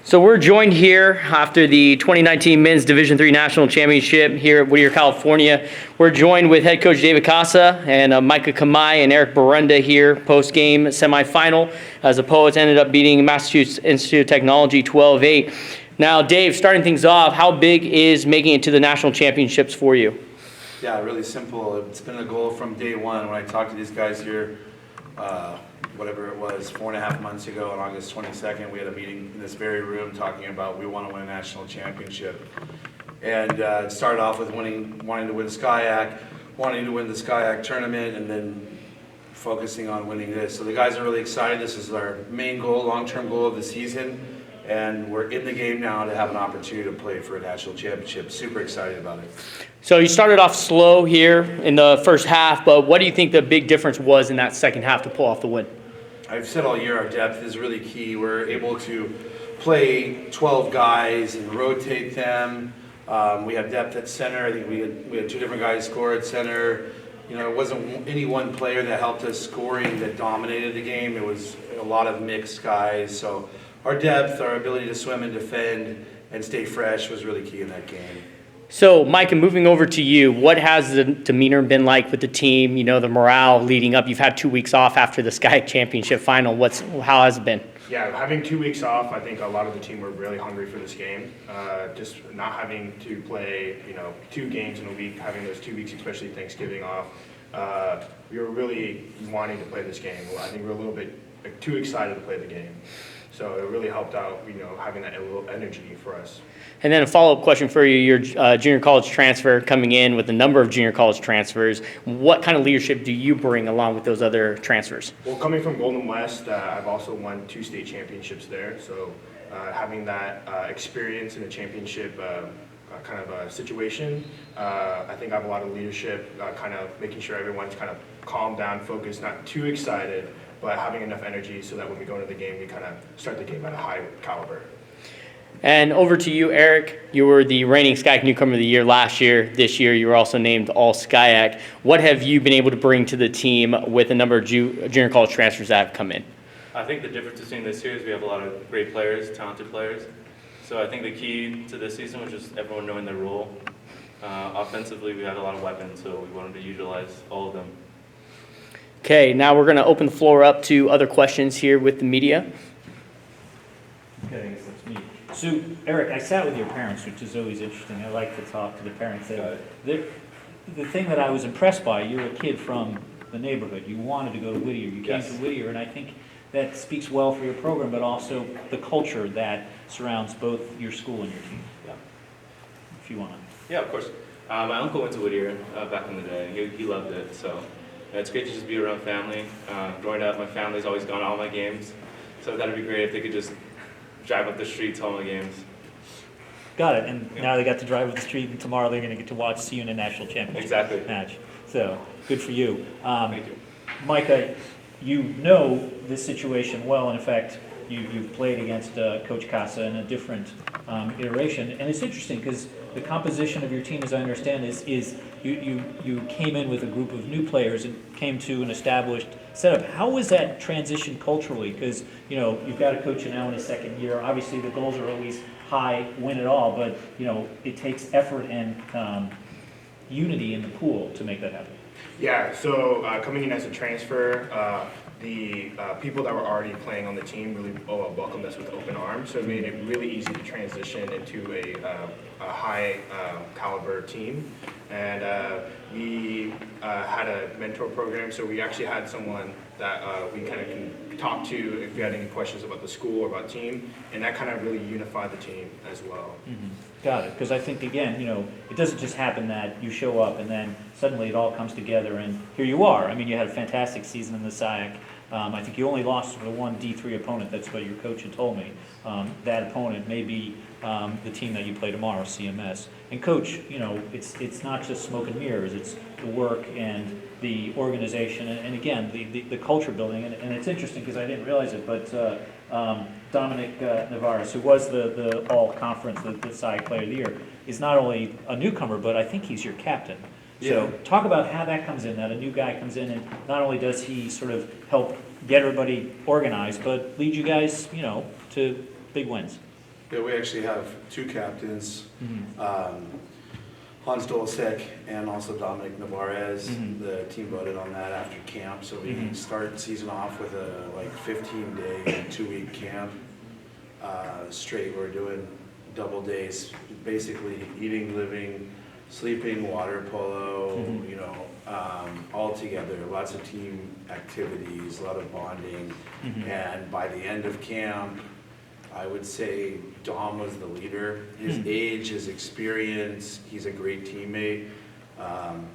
So we're joined here after the 2019 Men's Division III National Championship here at Whittier, California. We're joined with Head Coach David Kasa and Micah Kamai and Eric Borunda here post-game semifinal as the Poets ended up beating Massachusetts Institute of Technology 12-8. Now, Dave, starting things off, how big is making it to the national championships for you? Yeah, really simple. It's been a goal from day one. When I talked to these guys here, whatever it was, 4.5 months ago on August 22nd, we had a meeting in this very room talking about we want to win a national championship. And it started off with wanting to win SCIAC, wanting to win the SCIAC tournament, and then focusing on winning this. So the guys are really excited. This is our main goal, long-term goal of the season. And we're in the game now to have an opportunity to play for a national championship. Super excited about it. So you started off slow here in the first half, but what do you think the big difference was in that second half to pull off the win? I've said all year our depth is really key. We're able to play 12 guys and rotate them. We have depth at center. I think we had two different guys score at center. You know, it wasn't any one player that helped us scoring that dominated the game. It was a lot of mixed guys. So our depth, our ability to swim and defend and stay fresh was really key in that game. So, Micah, moving over to you, what has the demeanor been like with the team? You know, the morale leading up. You've had 2 weeks off after the SCIAC championship final. How has it been? Yeah, having 2 weeks off, I think a lot of the team were really hungry for this game. Just not having to play, 2 games in a week, having those 2 weeks, especially Thanksgiving off. We were really wanting to play this game. I think we were a little bit too excited to play the game. So it really helped out, having that little energy for us. And then a follow-up question for you. Your junior college transfer coming in with a number of junior college transfers. What kind of leadership do you bring along with those other transfers? Well, coming from Golden West, I've also won 2 state championships there. So having that experience in a championship kind of a situation, I think I have a lot of leadership, kind of making sure everyone's kind of calmed down, focused, not too excited, but having enough energy so that when we go into the game, we kind of start the game at a high caliber. And over to you, Eric. You were the reigning SCIAC Newcomer of the Year last year. This year, you were also named All-SCIAC. What have you been able to bring to the team with a number of junior college transfers that have come in? I think the difference between this year is we have a lot of great players, talented players. So I think the key to this season was just everyone knowing their role. Offensively, we had a lot of weapons, so we wanted to utilize all of them. Okay, now we're going to open the floor up to other questions here with the media. Okay, I guess that's me. So, Eric, I sat with your parents, which is always interesting. I like to talk to the parents. The thing that I was impressed by, you're a kid from the neighborhood. You wanted to go to Whittier. You came to Whittier, and I think that speaks well for your program, but also the culture that surrounds both your school and your team. Yeah. If you want to. Yeah, of course. My uncle went to Whittier back in the day. He loved it, so it's great to just be around family. Growing up, my family's always gone to all my games, so that'd be great if they could just drive up the street to all my games. Got it. And now they got to drive up the street, and tomorrow they're going to get to see you in a national championship match. So good for you. Thank you. Micah, you know this situation well. In fact, you've played against Coach Kasa in a different iteration. And it's interesting because the composition of your team, as I understand, is you came in with a group of new players and came to an established setup. How was that transition culturally? Because, you've got a coach now in his second year. Obviously, the goals are always high, win it all, but, it takes effort and unity in the pool to make that happen. Yeah, so coming in as a transfer, the people that were already playing on the team really welcomed us with open arms, so it made it really easy to transition into a high caliber team. And we had a mentor program, so we actually had someone that we kind of can talk to if we had any questions about the school or about team, and that kind of really unified the team as well. Mm-hmm. Got it, because I think, again, it doesn't just happen that you show up and then suddenly it all comes together and here you are. I mean, you had a fantastic season in the SCIAC. I think you only lost to the one D3 opponent. That's what your coach had told me. That opponent may be the team that you play tomorrow, CMS. And Coach, it's not just smoke and mirrors. It's the work and the organization and again, the culture building. And it's interesting because I didn't realize it, but Dominic Navarez, who was the all-conference, the SCIAC Player of the Year, is not only a newcomer, but I think he's your captain. So talk about how that comes in, that a new guy comes in and not only does he sort of help get everybody organized, but lead you guys, to big wins. Yeah, we actually have two captains, Hans Dolsek and also Dominic Navarez. The team voted on that after camp, so we start the season off with a 15-day, 2-week camp straight. We're doing double days, basically eating, living, sleeping, water polo, all together. Lots of team activities, a lot of bonding, and by the end of camp, I would say Dom was the leader. His age, his experience, he's a great teammate.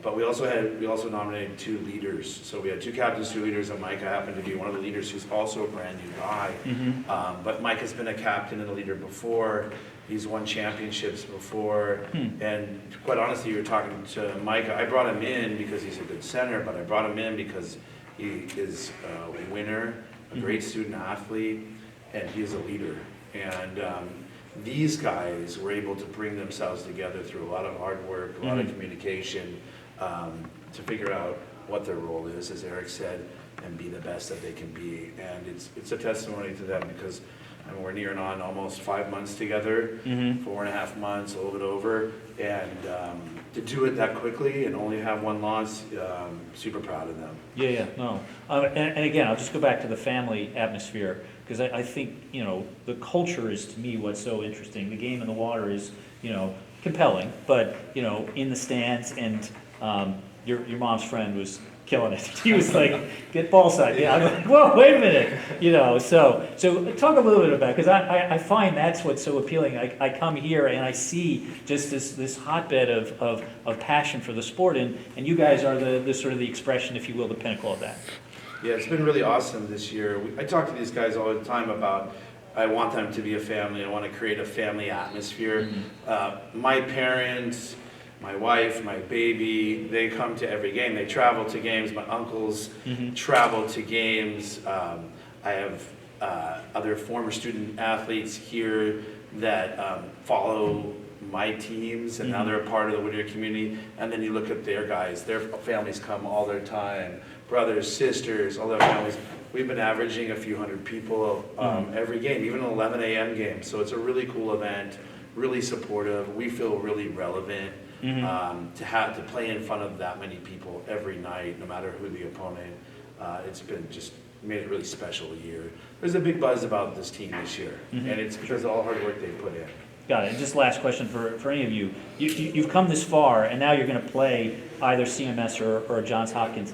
But we also nominated 2 leaders. So we had 2 captains, 2 leaders, and Micah happened to be one of the leaders who's also a brand new guy. But Micah's been a captain and a leader before. He's won championships before. And quite honestly, you were talking to Micah. I brought him in because he's a good center, but I brought him in because he is a winner, a great student athlete, and he is a leader. And these guys were able to bring themselves together through a lot of hard work, a lot of communication, to figure out what their role is, as Eric said, and be the best that they can be. And it's a testimony to them because we're nearing on almost 5 months together, 4.5 months, a little bit over, and to do it that quickly and only have 1 loss, super proud of them. No. And again, I'll just go back to the family atmosphere, because I think, the culture is, to me, what's so interesting. The game in the water is, compelling, but, in the stands, and your mom's friend was killing it. He was like, get ball side. Yeah, I'm like, whoa, wait a minute. So talk a little bit about it, because I find that's what's so appealing. I come here and I see just this hotbed of passion for the sport, and you guys are the sort of the expression, if you will, the pinnacle of that. Yeah, it's been really awesome this year. I talk to these guys all the time about I want them to be a family. I want to create a family atmosphere. My parents, my wife, my baby, they come to every game. They travel to games. My uncles travel to games. I have other former student athletes here that follow my teams, and now they're a part of the Whittier community. And then you look at their guys, their families come all their time, brothers, sisters, all their families. We've been averaging a few hundred people every game, even an 11 a.m. game. So it's a really cool event, really supportive. We feel really relevant to play in front of that many people every night, no matter who the opponent. It's been just made it really special year. There's a big buzz about this team this year, and it's because of all the hard work they put in. Got it. And just last question for any of you. You've come this far, and now you're going to play either CMS or Johns Hopkins.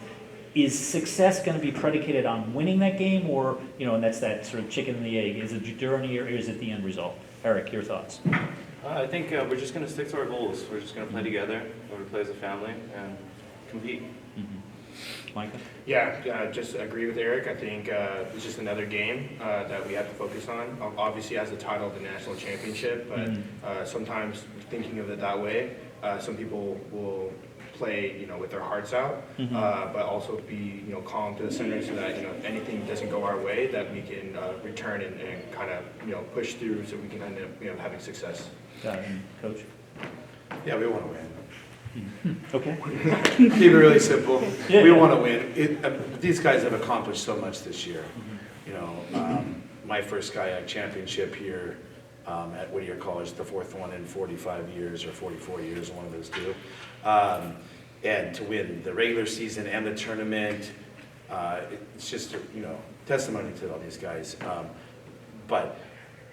Is success going to be predicated on winning that game, or, and that's that sort of chicken and the egg? Is it a journey, or is it the end result? Eric, your thoughts? I think we're just going to stick to our goals. We're just going to play together, we're going to play as a family, and compete. Micah? Yeah, just agree with Eric. I think it's just another game that we have to focus on. Obviously, as the title of the national championship, but sometimes thinking of it that way, some people will play, with their hearts out, but also be, calm to the center, so that, if anything doesn't go our way, that we can return and kind of, push through, so we can end up, having success. Got it. Coach? Yeah, we want to win. Okay. Keep it really simple. Yeah, we yeah. want to win. These guys have accomplished so much this year. My first kayak championship here at Whittier College, the 4th one in 45 years or 44 years, one of those two. And to win the regular season and the tournament, it's just testimony to all these guys. But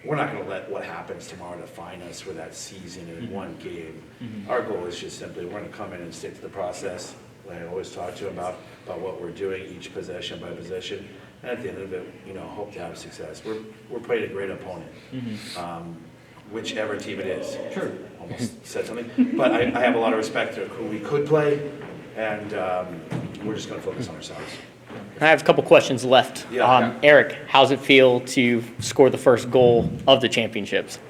we're not going to let what happens tomorrow define us for that season in one game. Our goal is just simply we're going to come in and stick to the process. Like I always talk to about what we're doing each possession by possession. And at the end of it, hope to have success. We're playing a great opponent, whichever team it is. Sure. Almost said something. But I have a lot of respect for who we could play, and we're just going to focus on ourselves. I have a couple questions left. Yeah. Eric, how's it feel to score the first goal of the championships?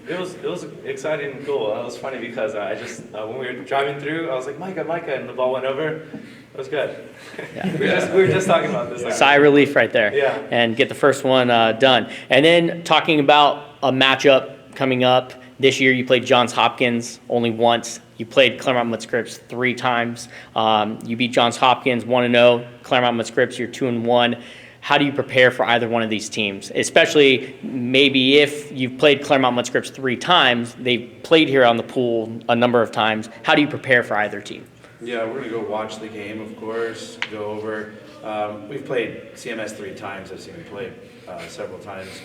It was exciting and cool. It was funny because I just when we were driving through, I was like, Micah, and the ball went over. It was good. Yeah. we were just talking about this. Sigh of relief right there. Yeah. And get the first one done. And then talking about a matchup coming up. This year you played Johns Hopkins only once. You played Claremont-Mudd-Scripps 3 times. You beat Johns Hopkins 1-0. Claremont-Mudd-Scripps, you're 2-1. how do you prepare for either one of these teams? Especially maybe if you've played Claremont Mudscripts 3 times, they've played here on the pool a number of times. How do you prepare for either team? Yeah, we're gonna go watch the game, of course, go over. We've played CMS 3 times. I've seen them play several times,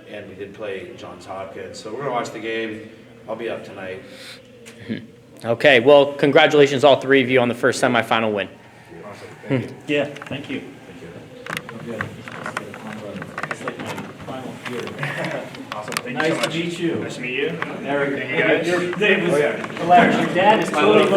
and we did play Johns Hopkins. So we're gonna watch the game. I'll be up tonight. Okay, well, congratulations all 3 of you on the first semifinal win. Awesome, thank you. Yeah, thank you. Thank you. Okay. It's like my final year. Awesome, thank you so Nice much. to meet you. Nice to meet you. Eric, Thank you guys. your name was Oh, yeah. hilarious. Your dad is totally